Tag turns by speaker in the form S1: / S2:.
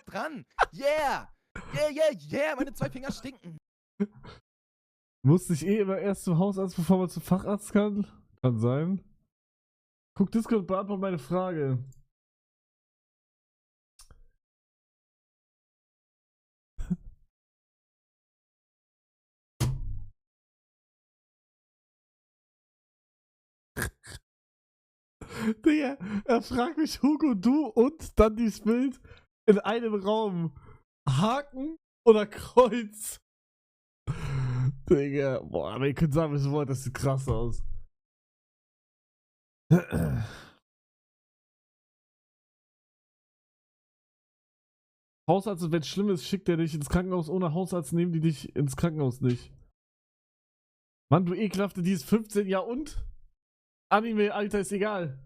S1: dran. Yeah. Yeah. Meine 2 Finger stinken.
S2: Musste ich immer erst zum Hausarzt, bevor man zum Facharzt kann? Kann sein. Guck, Discord beantwortet meine Frage. Digga, er fragt mich Hugo, du und dann dieses Bild in einem Raum. Haken oder Kreuz? Digga, boah, aber ihr könnt sagen, was ihr wollt, das sieht krass aus. Hausarzt, wenn es schlimm ist, schickt er dich ins Krankenhaus. Ohne Hausarzt nehmen die dich ins Krankenhaus nicht. Mann, du ekelhafte, die ist 15, ja und? Anime, Alter, ist egal.